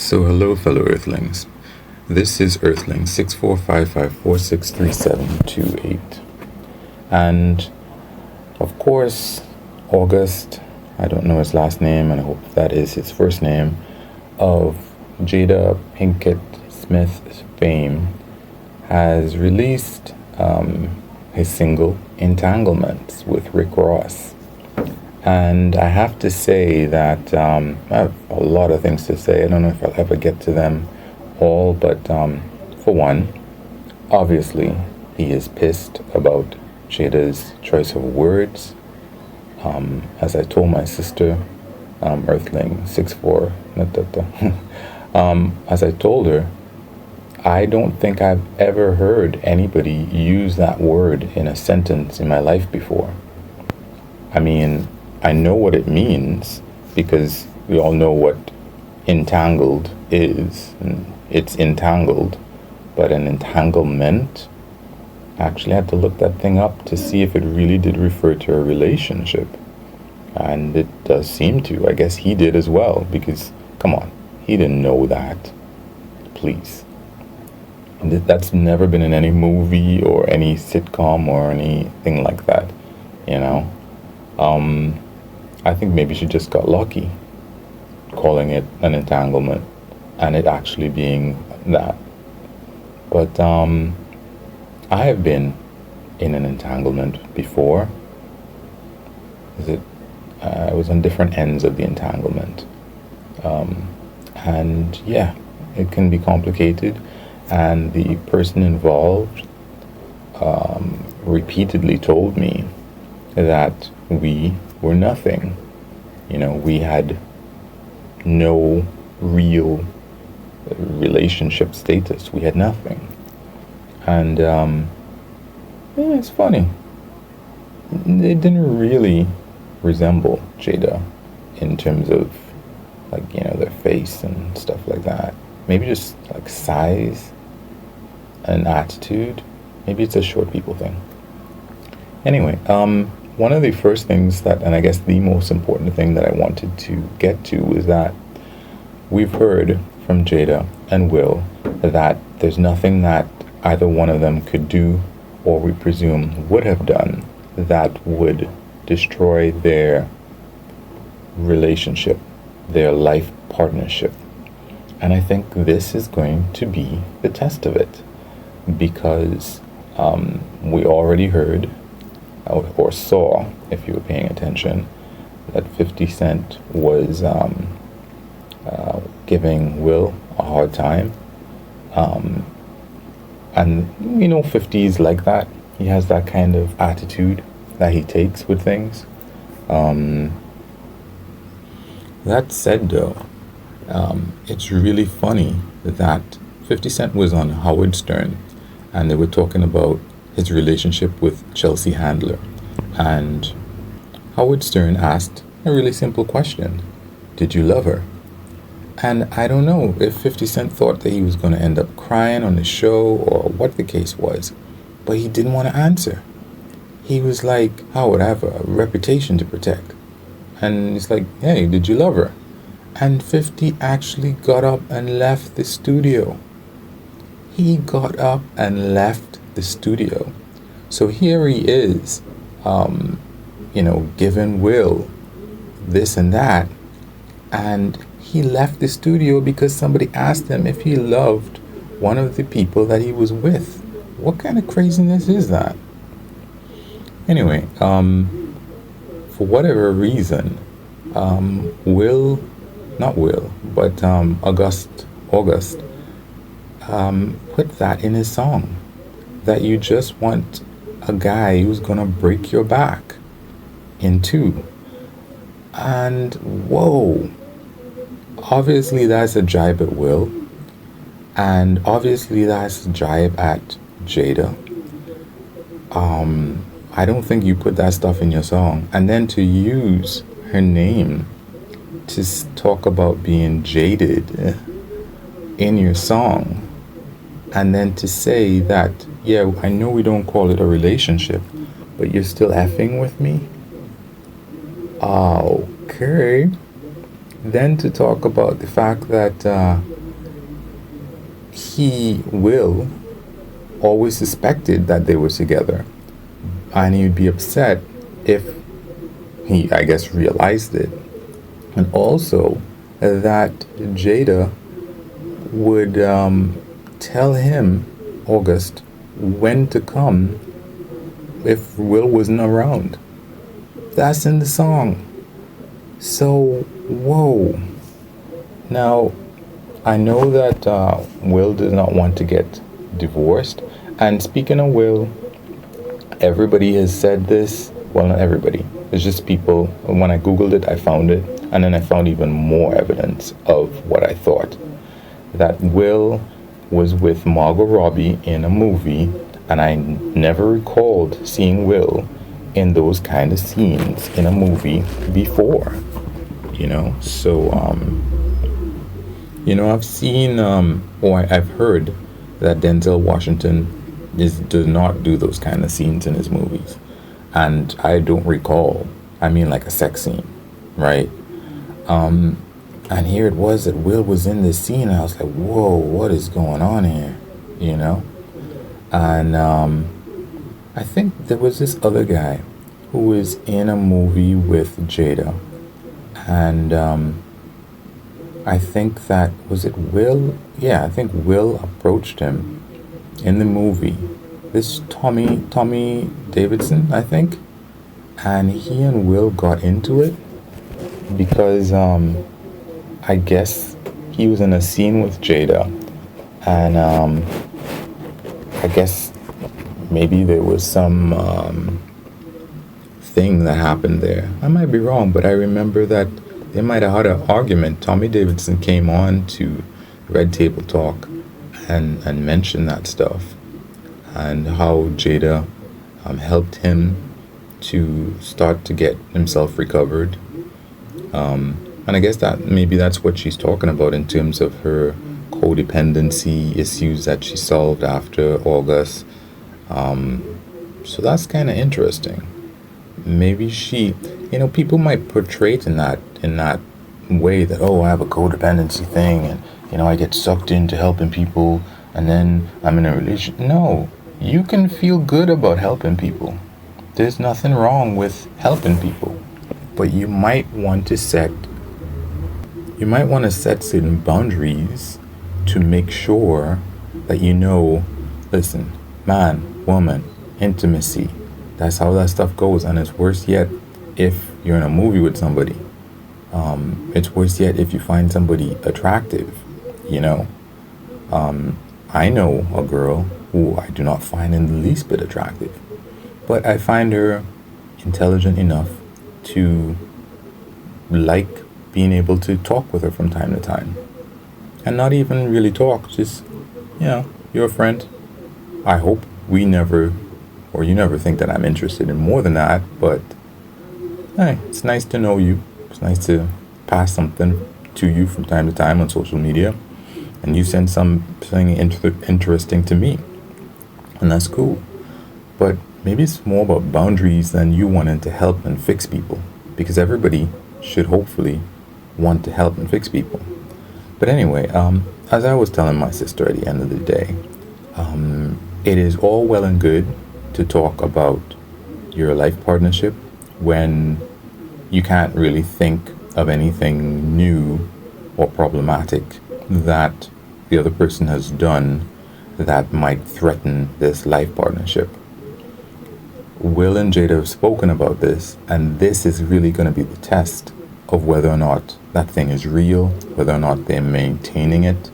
So hello fellow Earthlings. This is Earthling 6455463728. And of course, August, I don't know his last name and I hope that is his first name, of Jada Pinkett Smith's fame, has released his single Entanglements with Rick Ross. And I have to say that I have a lot of things to say. I don't know if I'll ever get to them all, but for one, obviously he is pissed about Jada's choice of words. As I told my sister, Earthling 64, as I told her, I don't think I've ever heard anybody use that word in a sentence in my life before. I mean, I know what it means because we all know what entangled is, and it's entangled, but an entanglement, I actually had to look that thing up to see if it really did refer to a relationship, and it does seem to. I guess he did as well, because come on, he didn't know that, please. And that's never been in any movie or any sitcom or anything like that, you know. I think maybe she just got lucky calling it an entanglement and it actually being that. But I have been in an entanglement before. I was on different ends of the entanglement. And yeah, it can be complicated. And the person involved repeatedly told me that we were nothing. You know, we had no real relationship status. We had nothing. And yeah, it's funny. They didn't really resemble Jada in terms of, like, you know, their face and stuff like that. Maybe just like size and attitude. Maybe it's a short people thing. Anyway, one of the first things that, and I guess the most important thing that I wanted to get to is that we've heard from Jada and Will that there's nothing that either one of them could do or we presume would have done that would destroy their relationship, their life partnership. And I think this is going to be the test of it, because we already heard or saw, if you were paying attention, that 50 Cent was giving Will a hard time. And, you know, 50 is like that. He has that kind of attitude that he takes with things. That said, though, it's really funny that 50 Cent was on Howard Stern and they were talking about his relationship with Chelsea Handler. And Howard Stern asked a really simple question. Did you love her? And I don't know if 50 Cent thought that he was going to end up crying on the show or what the case was, but he didn't want to answer. He was like, Howard, I have a reputation to protect. And he's like, hey, did you love her? And 50 actually got up and left the studio. He got up and left the studio. So here he is, you know, giving Will this and that. And he left the studio because somebody asked him if he loved one of the people that he was with. What kind of craziness is that? Anyway, for whatever reason, August put that in his song, that you just want a guy who's gonna break your back in two. And whoa, obviously that's a jibe at Will, and obviously that's a jibe at Jada. I don't think you put that stuff in your song, and then to use her name to talk about being jaded in your song, and then to say that, yeah, I know we don't call it a relationship, but you're still effing with me? Okay. Then to talk about the fact that Will always suspected that they were together, and he'd be upset if he, I guess, realized it. And also that Jada would tell him, August, when to come if Will wasn't around. That's in the song. So, whoa. Now, I know that Will does not want to get divorced. And speaking of Will, everybody has said this. Well, not everybody. It's just people. When I Googled it, I found it. And then I found even more evidence of what I thought. That Will was with Margot Robbie in a movie. And I never recalled seeing Will in those kind of scenes in a movie before. So I've seen or I've heard that Denzel Washington does not do those kind of scenes in his movies, and I don't recall. I mean, like a sex scene, right? And here it was that Will was in this scene, and I was like, whoa, what is going on here? And I think there was this other guy who was in a movie with Jada, and I think that was it Will. Yeah, I think Will approached him in the movie. This Tommy Davidson, I think, and he and Will got into it because I guess he was in a scene with Jada, and I guess maybe there was some thing that happened there. I might be wrong, but I remember that they might have had an argument. Tommy Davidson came on to Red Table Talk and mentioned that stuff, and how Jada helped him to start to get himself recovered. And I guess that maybe that's what she's talking about in terms of her codependency issues that she solved after August. So that's kind of interesting. Maybe she, people might portray it in that way that, oh, I have a codependency thing, and I get sucked into helping people, and then I'm in a relationship. No, you can feel good about helping people. There's nothing wrong with helping people, but you might want to set certain boundaries to make sure that listen, man, woman, intimacy, that's how that stuff goes. And it's worse yet if you're in a movie with somebody. It's worse yet if you find somebody attractive. I know a girl who I do not find in the least bit attractive, but I find her intelligent enough to like being able to talk with her from time to time. And not even really talk, just, you're a friend. I hope you never think that I'm interested in more than that, but hey, it's nice to know you. It's nice to pass something to you from time to time on social media, and you send something interesting to me, and that's cool. But maybe it's more about boundaries than you wanting to help and fix people, because everybody should hopefully want to help and fix people. But anyway, as I was telling my sister at the end of the day, it is all well and good to talk about your life partnership when you can't really think of anything new or problematic that the other person has done that might threaten this life partnership. Will and Jada have spoken about this, and this is really going to be the test of whether or not that thing is real, whether or not they're maintaining it,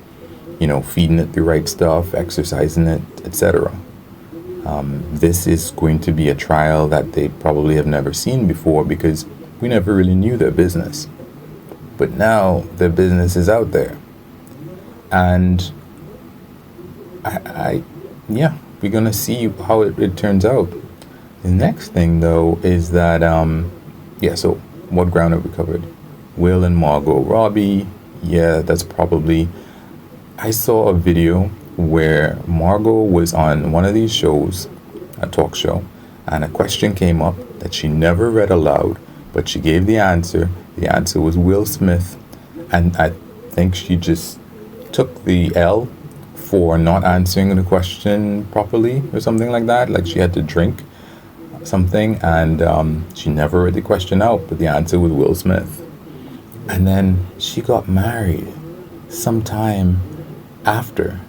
feeding it the right stuff, exercising it, etc. This is going to be a trial that they probably have never seen before, because we never really knew their business. But now their business is out there. And we're going to see how it turns out. The next thing, though, is that, so what ground have we covered? Will and Margot Robbie. Yeah, that's probably... I saw a video where Margot was on one of these shows, a talk show, and a question came up that she never read aloud, but she gave the answer. The answer was Will Smith, and I think she just took the L for not answering the question properly or something like that. Like she had to drink something and she never read the question out, but the answer was Will Smith. And then she got married sometime after,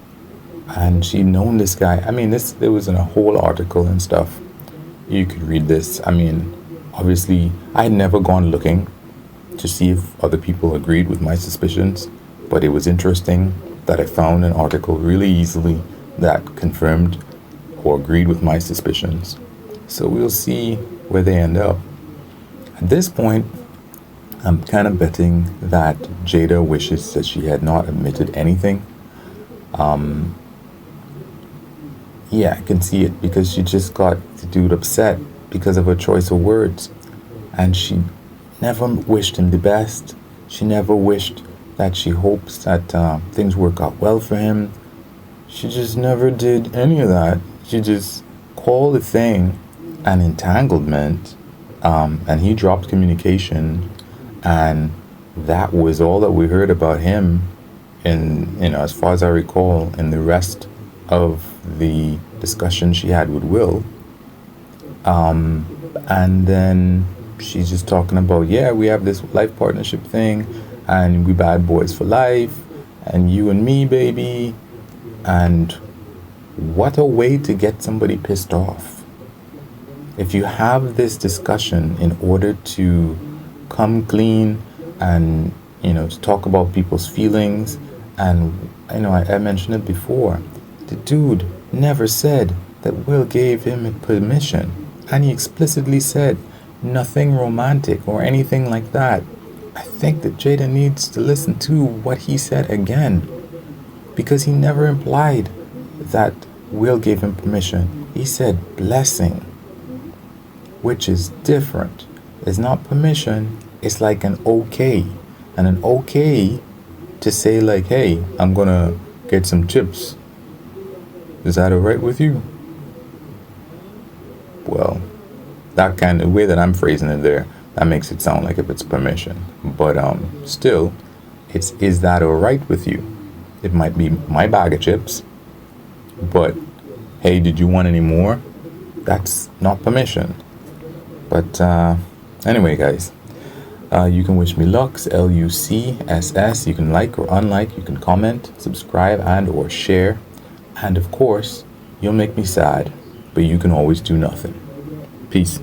and she known this guy. I mean, this there was in a whole article and stuff. You could read this. I mean, obviously, I had never gone looking to see if other people agreed with my suspicions, but it was interesting that I found an article really easily that confirmed or agreed with my suspicions. So we'll see where they end up. At this point, I'm kind of betting that Jada wishes that she had not admitted anything. Yeah, I can see it because she just got the dude upset because of her choice of words. And she never wished him the best. She never wished that she hopes that things work out well for him. She just never did any of that. She just called the thing an entanglement, and he dropped communication, and that was all that we heard about him. And as far as I recall, in the rest of the discussion she had with Will, and then she's just talking about, yeah, we have this life partnership thing, and we bad boys for life, and you and me, baby. And what a way to get somebody pissed off. If you have this discussion in order to come clean and, to talk about people's feelings, and, I mentioned it before, the dude never said that Will gave him permission, and he explicitly said nothing romantic or anything like that. I think that Jada needs to listen to what he said again, because he never implied that Will gave him permission. He said blessing, which is different. It's not permission, it's like an okay. And an okay to say like, hey, I'm gonna get some chips. Is that alright with you? Well, that kind of way that I'm phrasing it there, that makes it sound like if it's permission. But still, is that alright with you? It might be my bag of chips, but hey, did you want any more? That's not permission. But anyway, guys, you can wish me Lux, LUCSS. You can like or unlike. You can comment, subscribe, and or share. And of course, you'll make me sad, but you can always do nothing. Peace.